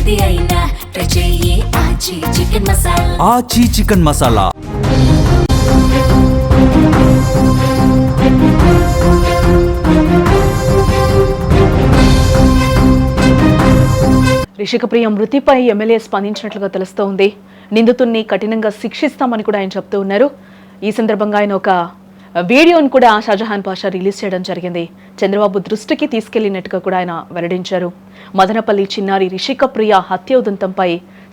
ఏది అయినా ట్రై చెయ్యి ఆచి చికెన్ మసాలా. ఆచి చికెన్ మసాలా. రిషికప్రియ మృతిపై ఎమ్మెల్యే స్పందించినట్లుగా తెలుస్తోంది. నిందితుడిని కఠినంగా శిక్షిస్తామని కూడా ఆయన చెప్తూ ఉన్నారు. ఈ సందర్భంగా ఆయన ఒక వీడియోను కూడా షాజహాన్ పాషా రిలీజ్ చేయడం జరిగింది. చంద్రబాబు దృష్టికి తీసుకెళ్లినట్టుగా కూడా ఆయన వెల్లడించారు. మదనపల్లి చిన్నారి రిషికప్రియ హత్య ఉదంతంపై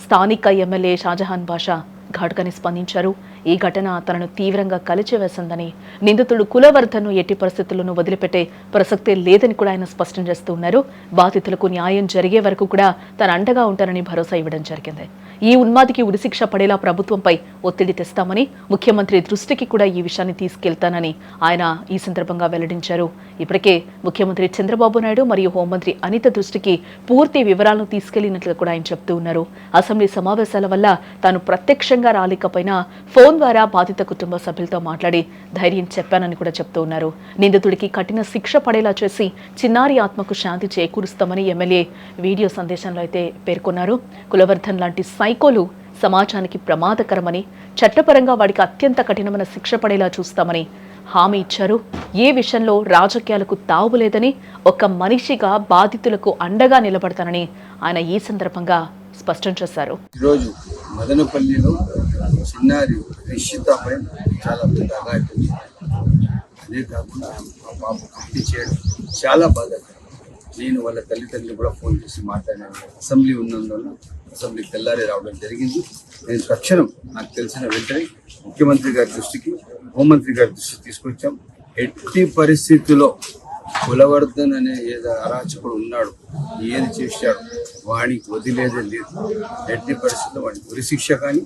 స్థానిక ఎమ్మెల్యే షాజహాన్ పాషా ఘాటుగానే స్పందించారు. ఈ ఘటన తనను తీవ్రంగా కలిచివేసిందని, నిందితుడు కులవర్ధన్ను ఎట్టి పరిస్థితుల్లోనూ వదిలిపెట్టే ప్రసక్తే లేదని కూడా ఆయన స్పష్టం చేస్తూ ఉన్నారు. బాధితులకు న్యాయం జరిగే వరకు కూడా తన అండగా ఉంటానని భరోసా ఇవ్వడం జరిగింది. ఈ ఉన్మాదికి ఉరిశిక్ష పడేలా ప్రభుత్వంపై ఒత్తిడి తెస్తామని, ముఖ్యమంత్రి దృష్టికి కూడా ఈ విషయాన్ని తీసుకెళ్తానని ఆయన ఈ సందర్భంగా వెల్లడించారు. ఇప్పటికే ముఖ్యమంత్రి చంద్రబాబు నాయుడు మరియు హోంమంత్రి అనిత దృష్టికి పూర్తి వివరాలను తీసుకెళ్లినట్లుగా కూడా ఆయన చెప్తూ ఉన్నారు. అసెంబ్లీ సమావేశాల వల్ల తాను ప్రత్యక్షంగా రాలేకపోయినా ఫోన్ ద్వారా బాధిత కుటుంబ సభ్యులతో మాట్లాడి ధైర్యం చెప్పానని కూడా చెప్తూ ఉన్నారు. నిందితుడికి కఠిన శిక్ష పడేలా చేసి చిన్నారి ఆత్మకు శాంతి చేకూరుస్తామని ఎమ్మెల్యే వీడియో సందేశంలో అయితే పేర్కొన్నారు. కులవర్ధన్ లాంటి సైకోలు సమాజానికి ప్రమాదకరమని, చట్టపరంగా వాడికి అత్యంత కఠినమైన శిక్ష పడేలా చూస్తామని హామీ ఇచ్చారు. ఏ విషయంలో రాజకీయాలకు తావులేదని, ఒక మనిషిగా బాధితులకు అండగా నిలబడతానని ఆయన ఈ సందర్భంగా స్పష్టం చేశారు. ఈరోజు మదనపల్లిలో చిన్నారి రిషితపై చాలా పెద్ద అఘాయితం, అదే కాకుండా ఆ పాప హత్య చేయడం చాలా బాధాకరం. నేను వాళ్ళ తల్లిదండ్రులు కూడా ఫోన్ చేసి మాట్లాడాను. అసెంబ్లీ ఉన్నందువల్ల అసెంబ్లీకి తెల్లారి రావడం జరిగింది. నేను తక్షణం నాకు తెలిసిన వెంటనే ముఖ్యమంత్రి గారి దృష్టికి, హోంమంత్రి గారి దృష్టికి తీసుకొచ్చాం. ఎట్టి పరిస్థితుల్లో కులవర్ధన్ అనే ఏదో అరాచకుడు ఉన్నాడు, ఏది చేశాడు వాడికి వదిలేదే లేదు. ఎట్టి పరిస్థితుల్లో వాడికి ఉరిశిక్ష కానీ,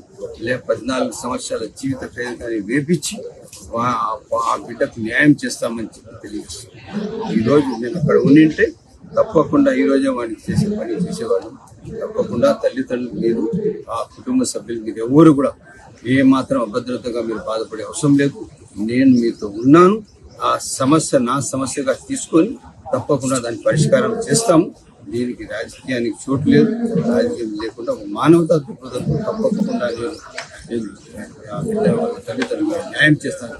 లేదా 14 సంవత్సరాల జీవిత ఖైదు కానీ వేపించి ఆ బిడ్డకు న్యాయం చేస్తామని చెప్పి తెలియజేస్తాను. ఈరోజు నేను అక్కడ ఉండింటే తప్పకుండా ఈరోజే వాడికి చేసే పని చేసేవాడు. తప్పకుండా తల్లిదండ్రులు మీరు, ఆ కుటుంబ సభ్యులు మీరు ఎవరు కూడా ఏమాత్రం అభద్రతగా మీరు బాధపడే అవసరం లేదు. నేను మీతో ఉన్నాను. ఆ సమస్య నా సమస్యగా తీసుకొని తప్పకుండా దాని పరిష్కారం చేస్తాము. దీనికి రాజకీయానికి చోటు లేదు. రాజకీయం లేకుండా ఒక మానవతా దృక్పథంతో తప్పకుండా నేను తల్లిదండ్రులు న్యాయం చేస్తాను.